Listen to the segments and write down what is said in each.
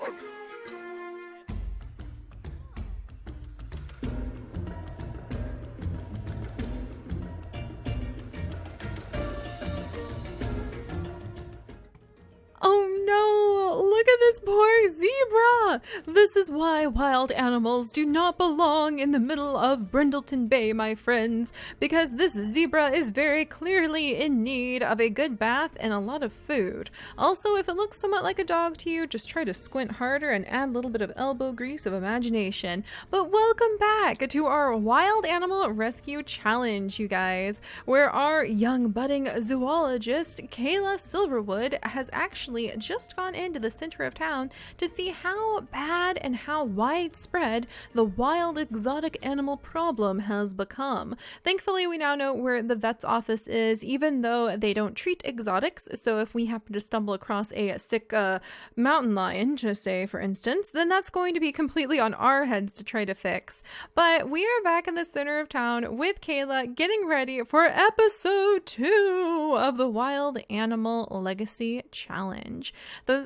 Oh no, look at this poor zebra! This is why wild animals do not belong in the middle of Brindleton Bay, my friends, because this zebra is very clearly in need of a good bath and a lot of food. Also, if it looks somewhat like a dog to you, just try to squint harder and add a little bit of elbow grease of imagination. But welcome back to our Wild Animal Rescue Challenge, you guys, where our young budding zoologist, Kayla Silverwood, has actually just gone into the center of town to see how bad and how widespread the wild exotic animal problem has become. Thankfully, we now know where the vet's office is, even though they don't treat exotics. So if we happen to stumble across a sick mountain lion, to say for instance, then that's going to be completely on our heads to try to fix. But we are back in the center of town with Kayla, getting ready for episode 2 of the Wild Animal Legacy Challenge.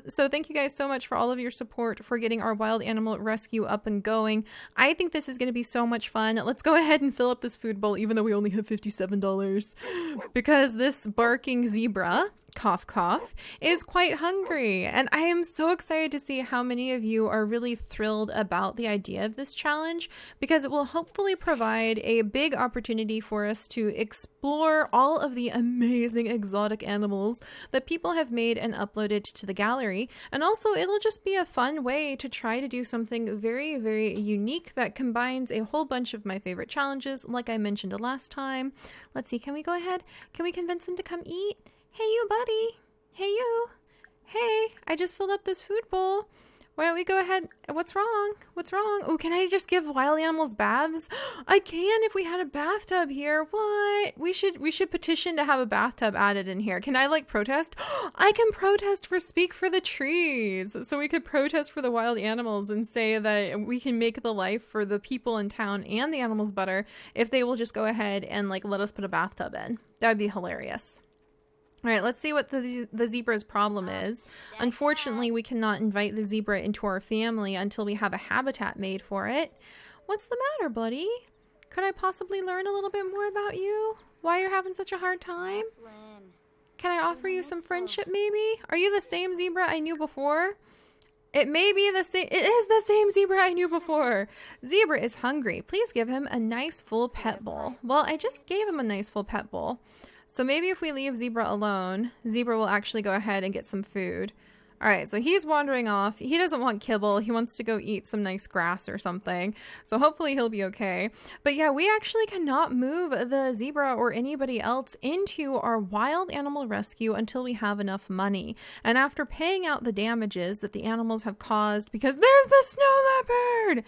So thank you guys so much for all of your support for getting our wild animal rescue up and going. I think this is going to be so much fun. Let's go ahead and fill up this food bowl, even though we only have $57, because this barking zebra, cough cough, is quite hungry, and I am so excited to see how many of you are really thrilled about the idea of this challenge, because it will hopefully provide a big opportunity for us to explore all of the amazing exotic animals that people have made and uploaded to the gallery. And also it'll just be a fun way to try to do something very, very unique that combines a whole bunch of my favorite challenges, like I mentioned last time. Let's see, can we go ahead? Can we convince him to come eat? Hey you, buddy. Hey you. Hey, I just filled up this food bowl. Why don't we go ahead? What's wrong? What's wrong? Oh, can I just give wild animals baths? I can if we had a bathtub here. What? We should petition to have a bathtub added in here. Can I like protest? I can protest for Speak for the Trees. So we could protest for the wild animals and say that we can make the life for the people in town and the animals better if they will just go ahead and like let us put a bathtub in. That would be hilarious. All right, let's see what the zebra's problem is. Unfortunately, we cannot invite the zebra into our family until we have a habitat made for it. What's the matter, buddy? Could I possibly learn a little bit more about you? Why you're having such a hard time? Can I offer you some friendship, maybe? Are you the same zebra I knew before? It may be the same. It is the same zebra I knew before. Zebra is hungry. Please give him a nice full pet bowl. Well, I just gave him a nice full pet bowl. So maybe if we leave Zebra alone, Zebra will actually go ahead and get some food. All right, so he's wandering off. He doesn't want kibble. He wants to go eat some nice grass or something. So hopefully he'll be okay. But yeah, we actually cannot move the zebra or anybody else into our wild animal rescue until we have enough money. And after paying out the damages that the animals have caused, because there's the snow leopard!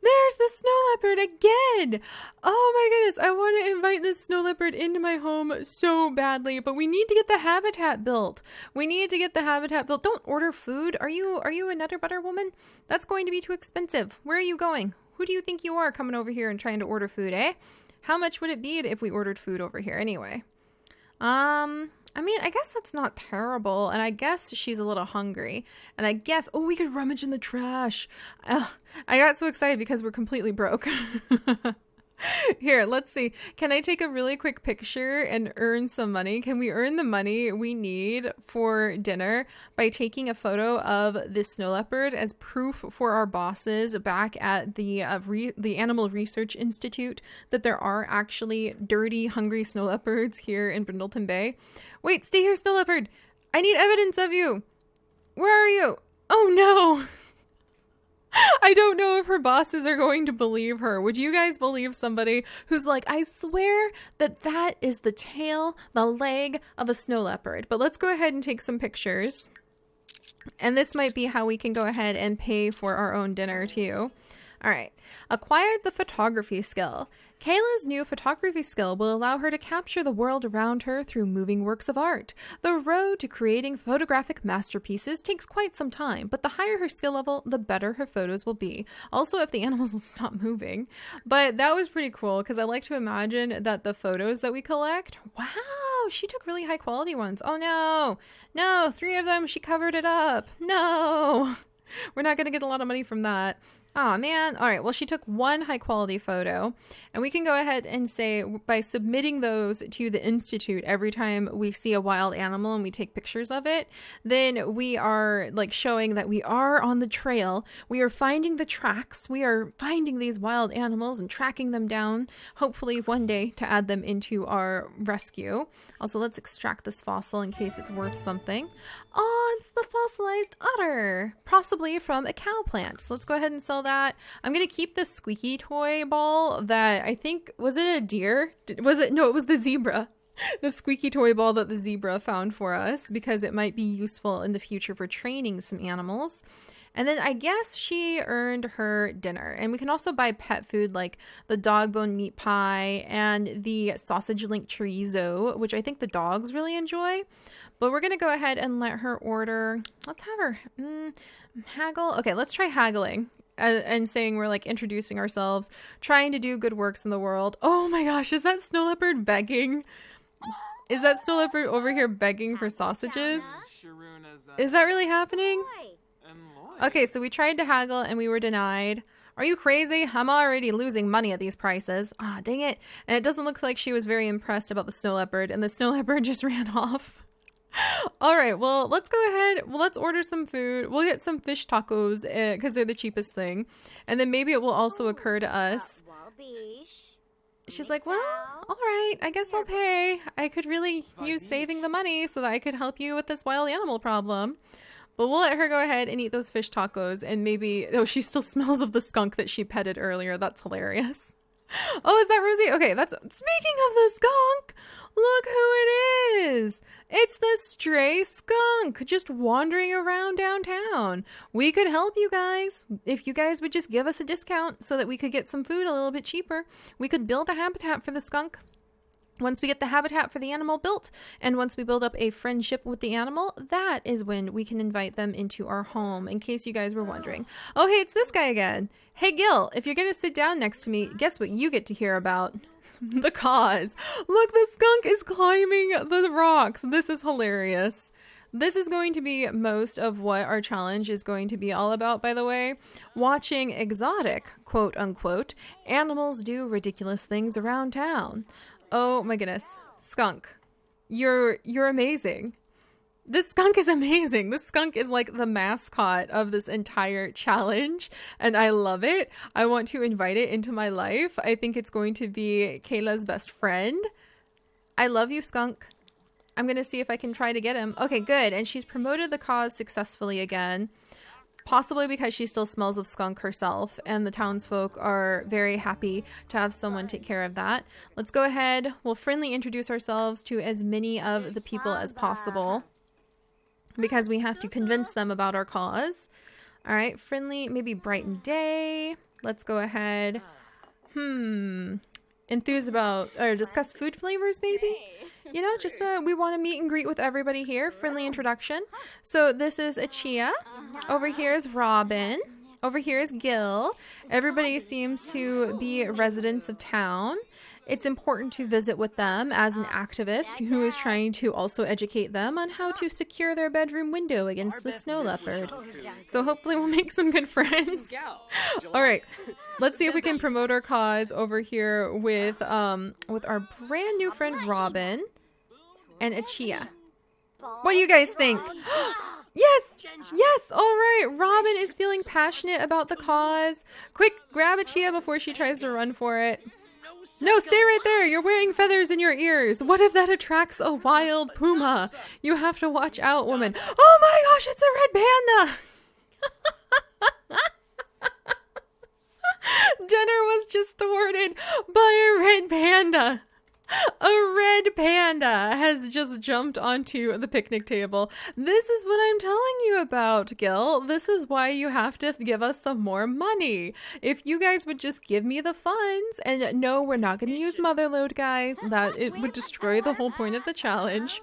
There's the snow leopard again! Oh my goodness, I want to invite this snow leopard into my home so badly, but we need to get the habitat built. We need to get the habitat built. Don't order food. Are you a Nutter Butter woman? That's going to be too expensive. Where are you going? Who do you think you are coming over here and trying to order food, eh? How much would it be if we ordered food over here anyway? I mean, I guess that's not terrible, and I guess she's a little hungry, and I guess, oh, we could rummage in the trash. I got so excited because we're completely broke. Here, let's see. Can I take a really quick picture and earn some money? Can we earn the money we need for dinner by taking a photo of this snow leopard as proof for our bosses back at the Animal Research Institute that there are actually dirty, hungry snow leopards here in Brindleton Bay? Wait, stay here, snow leopard. I need evidence of you. Where are you? Oh no. I don't know if her bosses are going to believe her. Would you guys believe somebody who's like, I swear that is the tail, the leg of a snow leopard? But let's go ahead and take some pictures. And this might be how we can go ahead and pay for our own dinner too. All right. Acquired the photography skill. Kayla's new photography skill will allow her to capture the world around her through moving works of art. The road to creating photographic masterpieces takes quite some time, but the higher her skill level, the better her photos will be. Also, if the animals will stop moving. But that was pretty cool because I like to imagine that the photos that we collect, wow, she took really high quality ones. Oh no, 3 of them, she covered it up. No. We're not going to get a lot of money from that. Oh man. All right. Well, she took one high quality photo, and we can go ahead and say by submitting those to the Institute every time we see a wild animal and we take pictures of it, then we are like showing that we are on the trail. We are finding the tracks. We are finding these wild animals and tracking them down, hopefully one day to add them into our rescue. Also, let's extract this fossil in case it's worth something. Oh, it's the fossilized otter, possibly from a cow plant. So let's go ahead and sell that. I'm going to keep this squeaky toy ball that I think, was it a deer? Was it? No, it was the zebra. The squeaky toy ball that the zebra found for us because it might be useful in the future for training some animals. And then I guess she earned her dinner. And we can also buy pet food like the dog bone meat pie and the sausage link chorizo, which I think the dogs really enjoy. But we're going to go ahead and let her order. Let's have her haggle. Okay, let's try haggling and saying we're like introducing ourselves, trying to do good works in the world. Oh my gosh, is that snow leopard begging? Is that snow leopard over here begging for sausages? Is that really happening? Okay, so we tried to haggle and we were denied. Are you crazy? I'm already losing money at these prices. Ah, dang it. And it doesn't look like she was very impressed about the snow leopard, and the snow leopard just ran off. All right, well, let's go ahead. Well, let's order some food. We'll get some fish tacos because they're the cheapest thing. And then maybe it will also occur to us. She's like, well, all right, I guess I'll pay. I could really use saving the money so that I could help you with this wild animal problem. But we'll let her go ahead and eat those fish tacos, and maybe, oh, she still smells of the skunk that she petted earlier. That's hilarious. Oh, is that Rosie? Okay, that's, speaking of the skunk, look who it is. It's the stray skunk just wandering around downtown. We could help you guys. If you guys would just give us a discount so that we could get some food a little bit cheaper, we could build a habitat for the skunk. Once we get the habitat for the animal built, and once we build up a friendship with the animal, that is when we can invite them into our home, in case you guys were wondering. Oh, hey, it's this guy again. Hey, Gil, if you're going to sit down next to me, guess what you get to hear about? The cause. Look, the skunk is climbing the rocks. This is hilarious. This is going to be most of what our challenge is going to be all about, by the way. Watching exotic, quote unquote, animals do ridiculous things around town. Oh my goodness. Skunk. You're amazing. This skunk is amazing. This skunk is like the mascot of this entire challenge, and I love it. I want to invite it into my life. I think it's going to be Kayla's best friend. I love you, skunk. I'm going to see if I can try to get him. Okay, good. And she's promoted the cause successfully again. Possibly because she still smells of skunk herself, and the townsfolk are very happy to have someone take care of that. Let's go ahead. We'll friendly introduce ourselves to as many of the people as possible, because we have to convince them about our cause. All right, friendly, maybe brighten day. Let's go ahead. Enthuse about, or discuss food flavors, maybe? You know, just we want to meet and greet with everybody here. Friendly introduction. So this is Achia. Over here is Robin. Over here is Gil. Everybody seems to be residents of town. It's important to visit with them as an activist who is trying to also educate them on how to secure their bedroom window against the snow leopard. So hopefully we'll make some good friends. All right, let's see if we can promote our cause over here with our brand new friend Robin and Achia. What do you guys think? Yes! Yes! All right. Robin is feeling passionate about the cause. Quick, grab Achia before she tries to run for it. No, stay right there. You're wearing feathers in your ears. What if that attracts a wild puma? You have to watch out, woman. Oh my gosh, it's a red panda. Dinner was just thwarted by a red panda. A red panda has just jumped onto the picnic table. This is what I'm telling you about, Gil. This is why you have to give us some more money. If you guys would just give me the funds, and no, we're not going to use motherload, guys. That it would destroy the whole point of the challenge.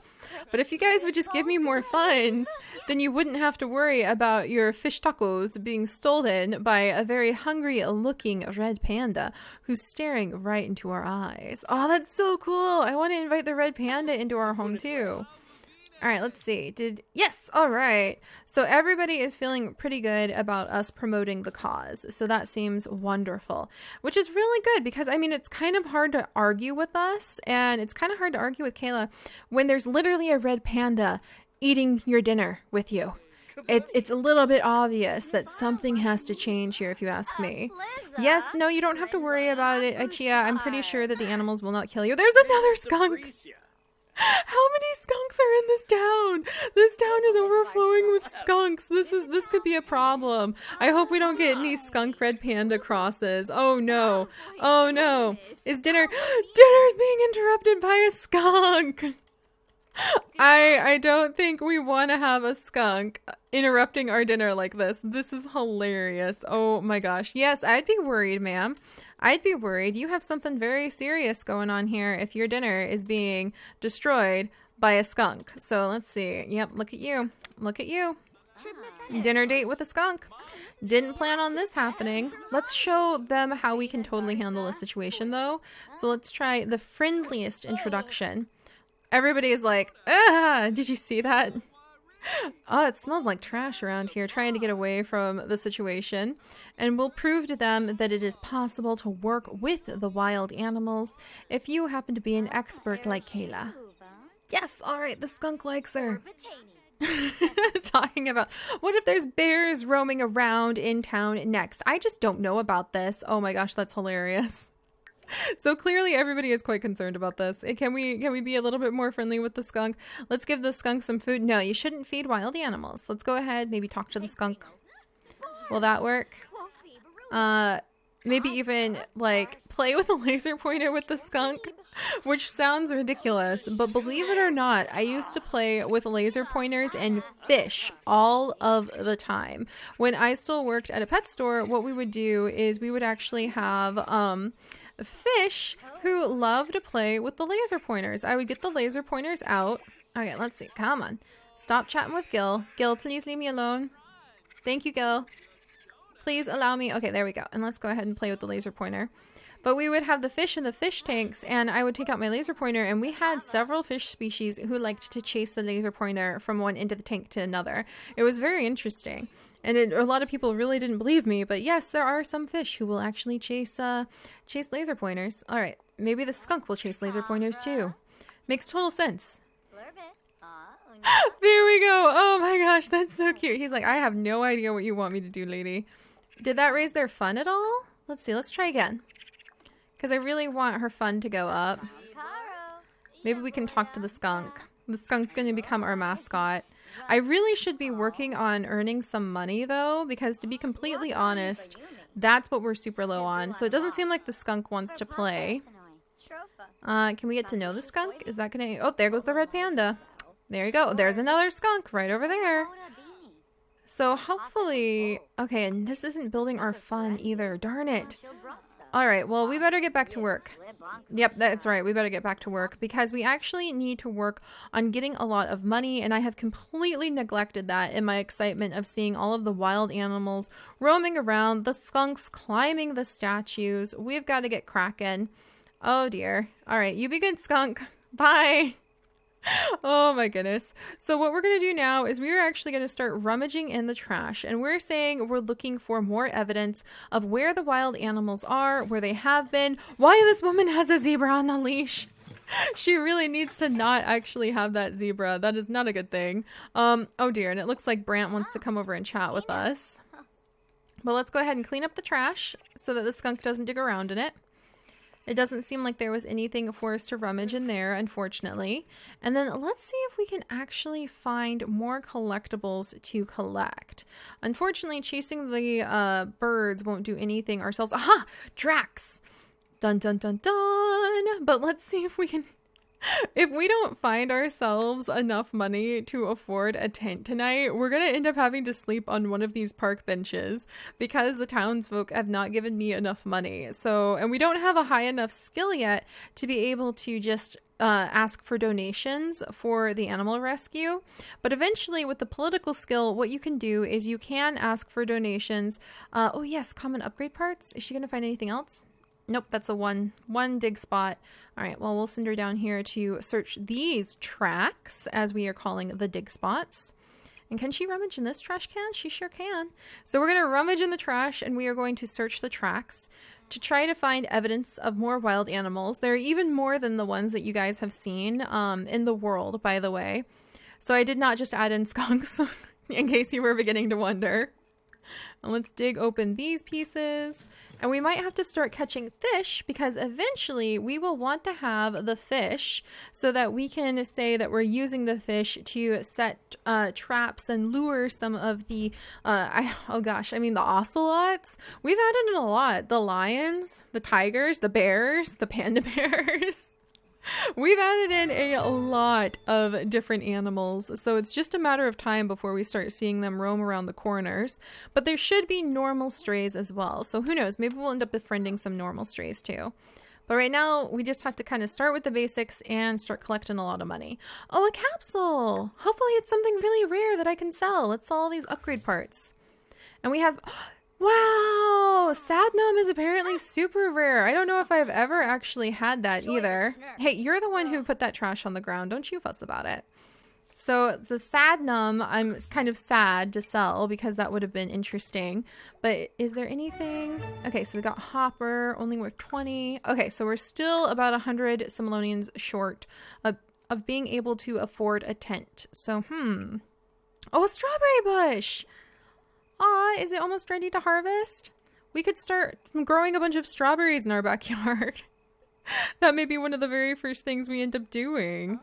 But if you guys would just give me more funds, then you wouldn't have to worry about your fish tacos being stolen by a very hungry-looking red panda who's staring right into our eyes. Oh, that's so cool. I want to invite the red panda into our home, too. All All right, let's see. Yes, all right. So everybody is feeling pretty good about us promoting the cause. So that seems wonderful, which is really good because, I mean, it's kind of hard to argue with us and it's kind of hard to argue with Kayla when there's literally a red panda eating your dinner with you. It's a little bit obvious that something has to change here, if you ask me. Yes, no, you don't have to worry about it, Achia. I'm pretty sure that the animals will not kill you. There's another skunk! How many skunks are in this town? This town is overflowing with skunks. This could be a problem. I hope we don't get any skunk red panda crosses. Oh no. Oh no. Is dinner's being interrupted by a skunk. I don't think we want to have a skunk interrupting our dinner like this. This is hilarious. Oh my gosh. Yes, I'd be worried, ma'am. I'd be worried. You have something very serious going on here if your dinner is being destroyed by a skunk. So let's see. Yep, look at you. Look at you. Dinner date with a skunk. Didn't plan on this happening. Let's show them how we can totally handle a situation though. So let's try the friendliest introduction. Everybody is like, ah, did you see that? Oh, it smells like trash around here, trying to get away from the situation. And we'll prove to them that it is possible to work with the wild animals if you happen to be an expert like Kayla. Yes, all right, the skunk likes her. Talking about, what if there's bears roaming around in town next? I just don't know about this. Oh my gosh, that's hilarious. So clearly everybody is quite concerned about this. Can we be a little bit more friendly with the skunk? Let's give the skunk some food. No, you shouldn't feed wild animals. Let's go ahead, maybe talk to the skunk. Will that work? Maybe even like play with a laser pointer with the skunk, which sounds ridiculous, but believe it or not, I used to play with laser pointers and fish all of the time. When I still worked at a pet store, what we would do is we would actually have fish who love to play with the laser pointers. I would get the laser pointers out. Okay, let's see. Come on. Stop chatting with Gil. Gil, please leave me alone. Thank you, Gil. Please allow me. Okay, there we go. And let's go ahead and play with the laser pointer. But we would have the fish in the fish tanks, and I would take out my laser pointer, and we had several fish species who liked to chase the laser pointer from one end of the tank to another. It was very interesting. And a lot of people really didn't believe me, but yes, there are some fish who will actually chase laser pointers. All right, maybe the skunk will chase laser pointers too. Makes total sense. There we go. Oh my gosh, that's so cute. He's like, I have no idea what you want me to do, lady. Did that raise their fun at all? Let's see. Let's try again. Because I really want her fun to go up. Maybe we can talk to the skunk. The skunk's going to become our mascot. I really should be working on earning some money though, because to be completely honest, that's what we're super low on. So it doesn't seem like the skunk wants to play. Can we get to know the skunk? Is that gonna... Oh, there goes the red panda. There you go. There's another skunk right over there. So hopefully... Okay, and this isn't building our fun either. Darn it. All right, well, we better get back to work. Yep, that's right. We better get back to work because we actually need to work on getting a lot of money, and I have completely neglected that in my excitement of seeing all of the wild animals roaming around, the skunks climbing the statues. We've got to get cracking. Oh, dear. All right, you be good, skunk. Bye. Oh my goodness. So what we're going to do now is we're actually going to start rummaging in the trash, and we're saying we're looking for more evidence of where the wild animals are, where they have been, why this woman has a zebra on a leash. She really needs to not actually have that zebra. That is not a good thing. Oh dear. And it looks like Brant wants to come over and chat with us. But let's go ahead and clean up the trash so that the skunk doesn't dig around in it. It doesn't seem like there was anything for us to rummage in there, unfortunately. And then let's see if we can actually find more collectibles to collect. Unfortunately, chasing the birds won't do anything ourselves. Aha! Drax! Dun dun dun dun! But let's see if we can... If we don't find ourselves enough money to afford a tent tonight, we're going to end up having to sleep on one of these park benches because the townsfolk have not given me enough money. So, and we don't have a high enough skill yet to be able to just ask for donations for the animal rescue. But eventually with the political skill, what you can do is you can ask for donations. Oh yes, common upgrade parts. Is she going to find anything else? Nope, that's a one dig spot. All right, well, we'll send her down here to search these tracks, as we are calling the dig spots. And can she rummage in this trash can? She sure can. So we're going to rummage in the trash, and we are going to search the tracks to try to find evidence of more wild animals. There are even more than the ones that you guys have seen in the world, by the way. So I did not just add in skunks, in case you were beginning to wonder. And let's dig open these pieces. And we might have to start catching fish, because eventually we will want to have the fish so that we can say that we're using the fish to set traps and lure some of the, the ocelots. We've added in a lot. The lions, the tigers, the bears, the panda bears. We've added in a lot of different animals, so it's just a matter of time before we start seeing them roam around the corners. But there should be normal strays as well, so who knows, maybe we'll end up befriending some normal strays too. But right now, we just have to kind of start with the basics and start collecting a lot of money. Oh, a capsule! Hopefully it's something really rare that I can sell. Let's sell all these upgrade parts. And we have... Wow! Sadnum is apparently super rare. I don't know if I've ever actually had that either. Hey, you're the one who put that trash on the ground. Don't you fuss about it. So the Sadnum, I'm kind of sad to sell because that would have been interesting. But is there anything? Okay, so we got Hopper, only worth 20. Okay, so we're still about 100 simoleons short of being able to afford a tent. So, Oh, a strawberry bush! Aw, is it almost ready to harvest? We could start growing a bunch of strawberries in our backyard. That may be one of the very first things we end up doing.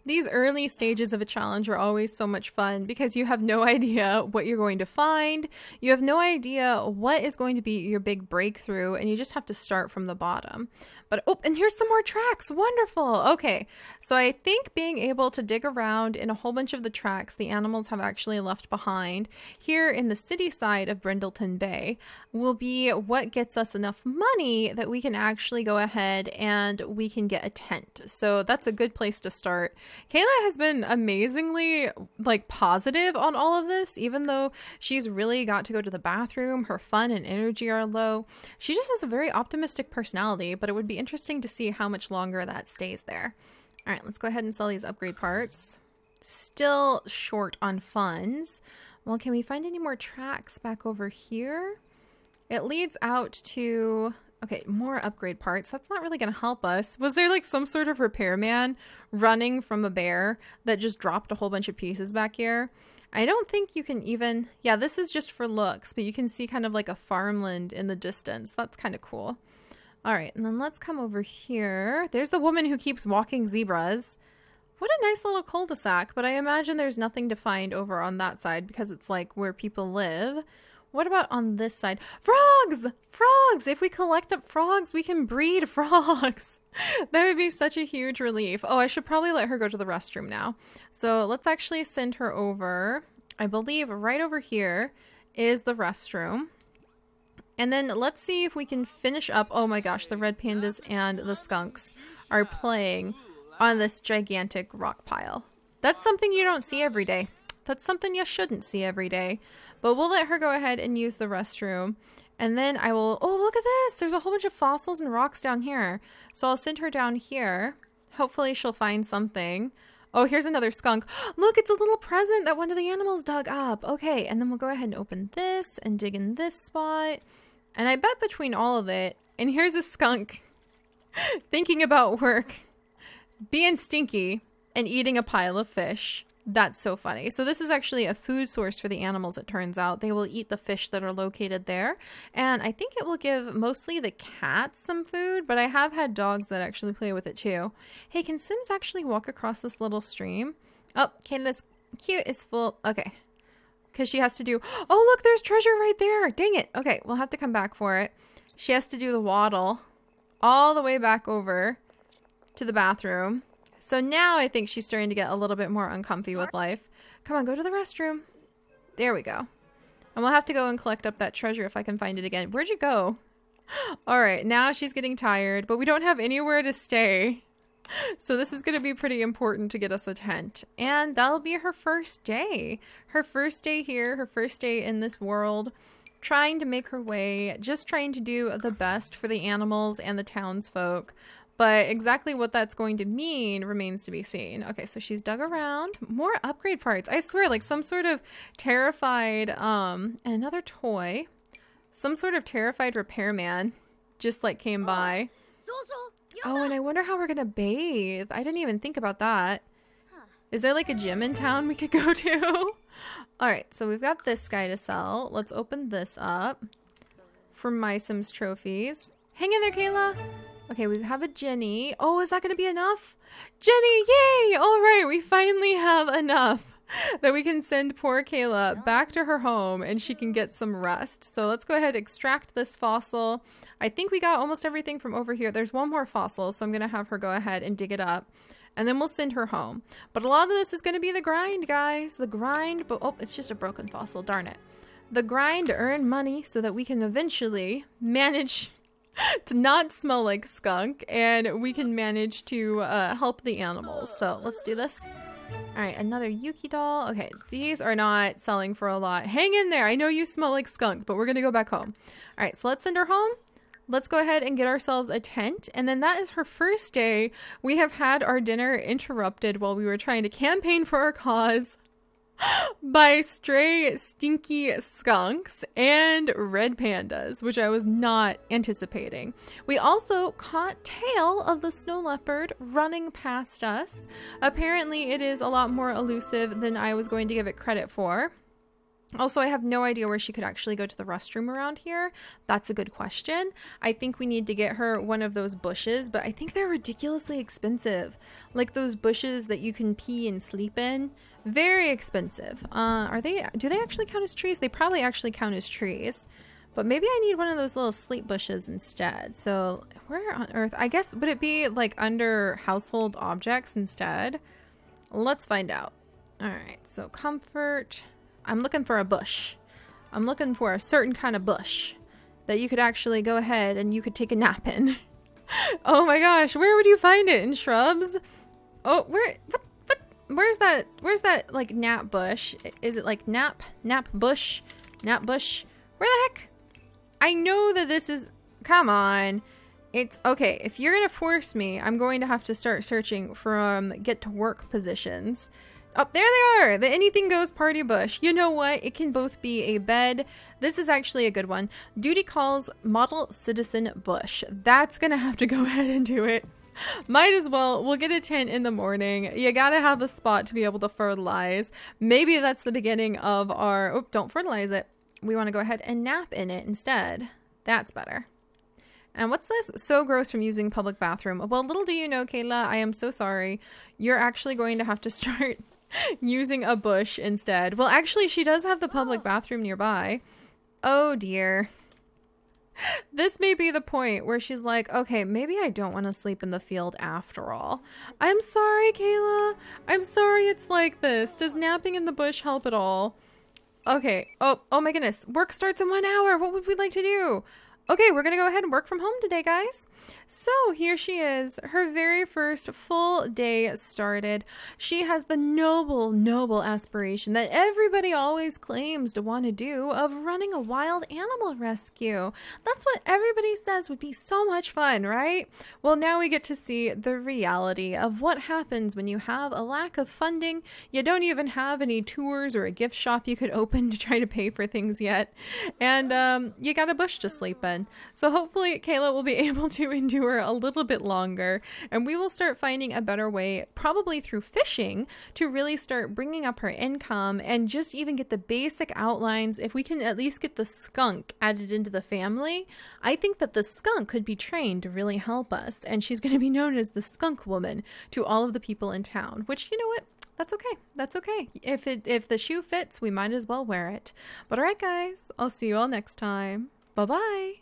These early stages of a challenge are always so much fun because you have no idea what you're going to find. You have no idea what is going to be your big breakthrough, and you just have to start from the bottom. But, oh, and here's some more tracks. Wonderful. Okay, so I think being able to dig around in a whole bunch of the tracks the animals have actually left behind here in the city side of Brindleton Bay will be what gets us enough money that we can actually go ahead and we can get a tent. So that's a good place to start. Kayla has been amazingly positive on all of this, even though she's really got to go to the bathroom. Her fun and energy are low. She just has a very optimistic personality, but it would be interesting to see how much longer that stays there. All right, let's go ahead and sell these upgrade parts. Still short on funds. Well, can we find any more tracks back over here? It leads out to... Okay, more upgrade parts. That's not really going to help us. Was there some sort of repairman running from a bear that just dropped a whole bunch of pieces back here? I don't think you can even... Yeah, this is just for looks, but you can see kind of like a farmland in the distance. That's kind of cool. All right, and then let's come over here. There's the woman who keeps walking zebras. What a nice little cul-de-sac, but I imagine there's nothing to find over on that side because it's where people live. What about on this side? Frogs! Frogs! If we collect up frogs, we can breed frogs. That would be such a huge relief. Oh, I should probably let her go to the restroom now. So let's actually send her over. I believe right over here is the restroom. And then let's see if we can finish up. Oh my gosh, the red pandas and the skunks are playing on this gigantic rock pile. That's something you don't see every day. That's something you shouldn't see every day. But we'll let her go ahead and use the restroom. And then I will... Oh, look at this! There's a whole bunch of fossils and rocks down here. So I'll send her down here. Hopefully she'll find something. Oh, here's another skunk. Look, it's a little present that one of the animals dug up. Okay, and then we'll go ahead and open this and dig in this spot. And I bet between all of it... And here's a skunk thinking about work, being stinky, and eating a pile of fish. That's so funny. So this is actually a food source for the animals, it turns out. They will eat the fish that are located there. And I think it will give mostly the cats some food, but I have had dogs that actually play with it too. Hey, can Sims actually walk across this little stream? Oh, Kayla's cute is full. Okay. Because she has to do... Oh, look, there's treasure right there. Dang it. Okay, we'll have to come back for it. She has to do the waddle all the way back over to the bathroom. So now I think she's starting to get a little bit more uncomfy with life. Come on, go to the restroom. There we go. And we'll have to go and collect up that treasure if I can find it again. Where'd you go? All right, now she's getting tired, but we don't have anywhere to stay. So this is going to be pretty important to get us a tent. And that'll be her first day. Her first day here, her first day in this world. trying to make her way, just trying to do the best for the animals and the townsfolk. But exactly what that's going to mean remains to be seen. Okay, so she's dug around. More upgrade parts. I swear, like some sort of terrified, and another toy. Some sort of terrified repairman just like came by. Oh, and I wonder how we're gonna bathe. I didn't even think about that. Is there like a gym in town we could go to? All right, so we've got this guy to sell. Let's open this up for My Sims trophies. Hang in there, Kayla. Okay, we have a Jenny. Oh, is that going to be enough? Jenny, yay! All right, we finally have enough that we can send poor Kayla back to her home and she can get some rest. So let's go ahead and extract this fossil. I think we got almost everything from over here. There's one more fossil, so I'm going to have her go ahead and dig it up. And then we'll send her home. But a lot of this is going to be the grind, guys. The grind. But oh, it's just a broken fossil. Darn it. The grind to earn money so that we can eventually manage to not smell like skunk. And we can manage to help the animals. So let's do this. All right, another Yuki doll. Okay, these are not selling for a lot. Hang in there. I know you smell like skunk, but we're going to go back home. All right, so let's send her home. Let's go ahead and get ourselves a tent. And then that is her first day. We have had our dinner interrupted while we were trying to campaign for our cause by stray stinky skunks and red pandas, which I was not anticipating. We also caught tail of the snow leopard running past us. Apparently it is a lot more elusive than I was going to give it credit for. Also, I have no idea where she could actually go to the restroom around here. That's a good question. I think we need to get her one of those bushes, but I think they're ridiculously expensive. Like those bushes that you can pee and sleep in. Very expensive. Do they actually count as trees? They probably actually count as trees. But maybe I need one of those little sleep bushes instead. So where on earth? I guess, would it be like under household objects instead? Let's find out. All right, so comfort. I'm looking for a bush. I'm looking for a certain kind of bush that you could actually go ahead and you could take a nap in. Oh my gosh, where would you find it? In shrubs? Oh, where's that like nap bush? Is it like nap bush? Nap bush? Where the heck? I know that this is, come on. It's okay. If you're gonna force me, I'm going to have to start searching from get to work positions. Oh, there they are! The anything goes party bush. You know what? It can both be a bed. This is actually a good one. Duty calls model citizen bush. That's gonna have to go ahead and do it. Might as well. We'll get a tent in the morning. You gotta have a spot to be able to fertilize. Maybe that's the beginning of our... Oh, don't fertilize it. We want to go ahead and nap in it instead. That's better. And what's this? So gross from using public bathroom. Well, little do you know, Kayla, I am so sorry. You're actually going to have to start... using a bush instead. Well, actually, she does have the public bathroom nearby. Oh dear. This may be the point where she's like, okay, maybe I don't want to sleep in the field after all. I'm sorry, Kayla. I'm sorry it's like this. Does napping in the bush help at all? Okay. Oh my goodness. Work starts in 1 hour. What would we like to do? Okay, we're going to go ahead and work from home today, guys. So here she is. Her very first full day started. She has the noble aspiration that everybody always claims to want to do of running a wild animal rescue. That's what everybody says would be so much fun, right? Well, now we get to see the reality of what happens when you have a lack of funding. You don't even have any tours or a gift shop you could open to try to pay for things yet. And you got a bush to sleep in. So hopefully Kayla will be able to endure a little bit longer, and we will start finding a better way, probably through fishing, to really start bringing up her income and just even get the basic outlines. If we can at least get the skunk added into the family, I think that the skunk could be trained to really help us, and she's going to be known as the skunk woman to all of the people in town, which, you know what? That's okay. That's okay. If the shoe fits, we might as well wear it. But all right, guys, I'll see you all next time. Bye-bye.